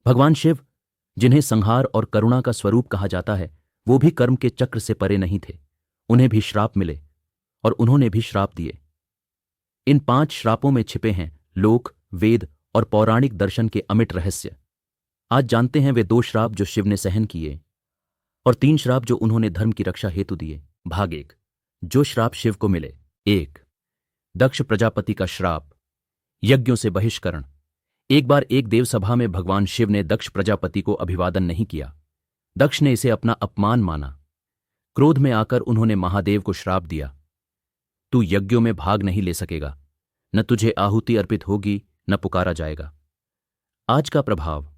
भगवान शिव, जिन्हें संहार और करुणा का स्वरूप कहा जाता है, वो भी कर्म के चक्र से परे नहीं थे। उन्हें भी श्राप मिले और उन्होंने भी श्राप दिए। इन 5 श्रापों में छिपे हैं लोक, वेद और पौराणिक दर्शन के अमिट रहस्य। आज जानते हैं वे 2 श्राप जो शिव ने सहन किए और 3 श्राप जो उन्होंने धर्म की रक्षा हेतु दिए। भाग 1, जो श्राप शिव को मिले। 1, दक्ष प्रजापति का श्राप, यज्ञों से बहिष्करण। एक बार एक देवसभा में भगवान शिव ने दक्ष प्रजापति को अभिवादन नहीं किया। दक्ष ने इसे अपना अपमान माना। क्रोध में आकर उन्होंने महादेव को श्राप दिया, तू यज्ञों में भाग नहीं ले सकेगा, न तुझे आहुति अर्पित होगी, न पुकारा जाएगा। आज का प्रभाव,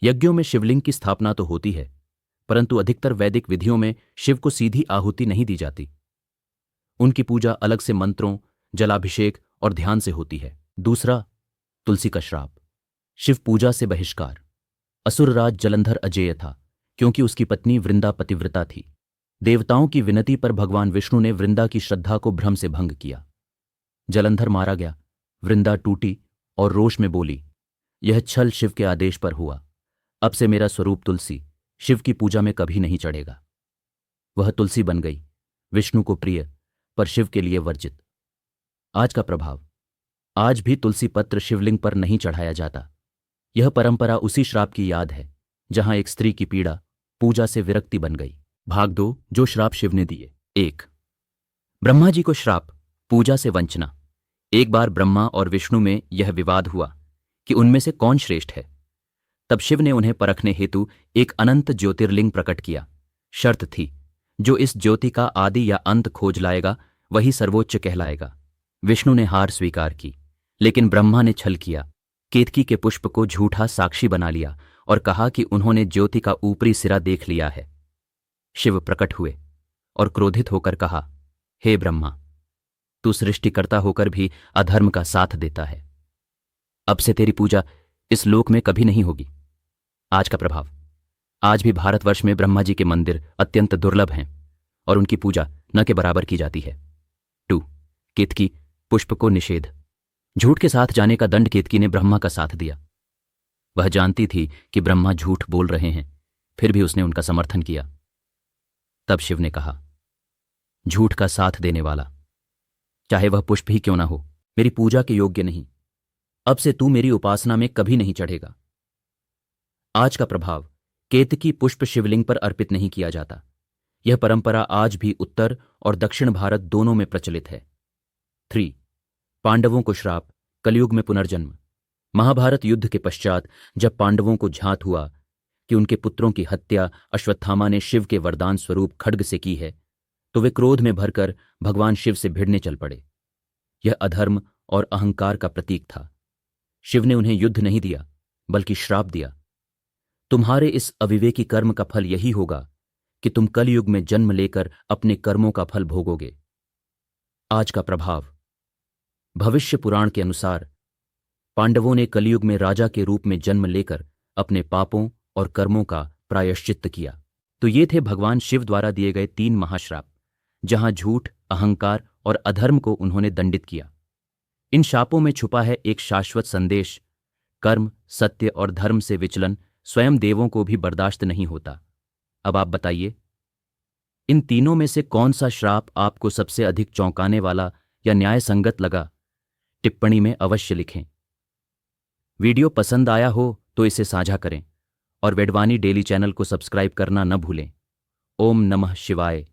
यज्ञों में शिवलिंग की स्थापना तो होती है, परंतु अधिकतर वैदिक विधियों में शिव को सीधी आहुति नहीं दी जाती। उनकी पूजा अलग से मंत्रों, जलाभिषेक और ध्यान से होती है। दूसरा, तुलसी का श्राप, शिव पूजा से बहिष्कार। असुरराज जलंधर अजेय था, क्योंकि उसकी पत्नी वृंदा पतिव्रता थी। देवताओं की विनती पर भगवान विष्णु ने वृंदा की श्रद्धा को भ्रम से भंग किया। जलंधर मारा गया। वृंदा टूटी और रोष में बोली, यह छल शिव के आदेश पर हुआ। अब से मेरा स्वरूप तुलसी शिव की पूजा में कभी नहीं चढ़ेगा। वह तुलसी बन गई, विष्णु को प्रिय पर शिव के लिए वर्जित। आज का प्रभाव, आज भी तुलसी पत्र शिवलिंग पर नहीं चढ़ाया जाता। यह परंपरा उसी श्राप की याद है जहां एक स्त्री की पीड़ा पूजा से विरक्ति बन गई। भाग 2, जो श्राप शिव ने दिए। 1, ब्रह्मा जी को श्राप, पूजा से वंचना। एक बार ब्रह्मा और विष्णु में यह विवाद हुआ कि उनमें से कौन श्रेष्ठ है। तब शिव ने उन्हें परखने हेतु एक अनंत ज्योतिर्लिंग प्रकट किया। शर्त थी, जो इस ज्योति का आदि या अंत खोज लाएगा वही सर्वोच्च कहलाएगा। विष्णु ने हार स्वीकार की, लेकिन ब्रह्मा ने छल किया। केतकी के पुष्प को झूठा साक्षी बना लिया और कहा कि उन्होंने ज्योति का ऊपरी सिरा देख लिया है। शिव प्रकट हुए और क्रोधित होकर कहा, हे ब्रह्मा, तू सृष्टिकर्ता होकर भी अधर्म का साथ देता है। अब से तेरी पूजा इस लोक में कभी नहीं होगी। आज का प्रभाव, आज भी भारतवर्ष में ब्रह्मा जी के मंदिर अत्यंत दुर्लभ हैं और उनकी पूजा न के बराबर की जाती है। 2, केतकी पुष्प को निषेध। झूठ के साथ जाने का दंड केतकी ने ब्रह्मा का साथ दिया। वह जानती थी कि ब्रह्मा झूठ बोल रहे हैं, फिर भी उसने उनका समर्थन किया। तब शिव ने कहा, झूठ का साथ देने वाला, चाहे वह पुष्प ही क्यों ना हो, मेरी पूजा के योग्य नहीं। अब से तू मेरी उपासना में कभी नहीं चढ़ेगा। आज का प्रभाव, केतकी पुष्प शिवलिंग पर अर्पित नहीं किया जाता। यह परंपरा आज भी उत्तर और दक्षिण भारत दोनों में प्रचलित है। 3, पांडवों को श्राप, कलयुग में पुनर्जन्म। महाभारत युद्ध के पश्चात जब पांडवों को झात हुआ कि उनके पुत्रों की हत्या अश्वत्थामा ने शिव के वरदान स्वरूप खड्ग से की है, तो वे क्रोध में भरकर भगवान शिव से भिड़ने चल पड़े। यह अधर्म और अहंकार का प्रतीक था। शिव ने उन्हें युद्ध नहीं दिया, बल्कि श्राप दिया। तुम्हारे इस अविवेकी कर्म का फल यही होगा कि तुम कलयुग में जन्म लेकर अपने कर्मों का फल भोगोगे। आज का प्रभाव, भविष्य पुराण के अनुसार पांडवों ने कलयुग में राजा के रूप में जन्म लेकर अपने पापों और कर्मों का प्रायश्चित्त किया। तो ये थे भगवान शिव द्वारा दिए गए 3 महाश्राप, जहां झूठ, अहंकार और अधर्म को उन्होंने दंडित किया। इन शापों में छुपा है एक शाश्वत संदेश, कर्म, सत्य और धर्म से विचलन स्वयं देवों को भी बर्दाश्त नहीं होता। अब आप बताइए, इन तीनों में से कौन सा श्राप आपको सबसे अधिक चौंकाने वाला या न्याय संगत लगा? टिप्पणी में अवश्य लिखें। वीडियो पसंद आया हो तो इसे साझा करें और वेडवानी डेली चैनल को सब्सक्राइब करना न भूलें। ओम नमः शिवाय।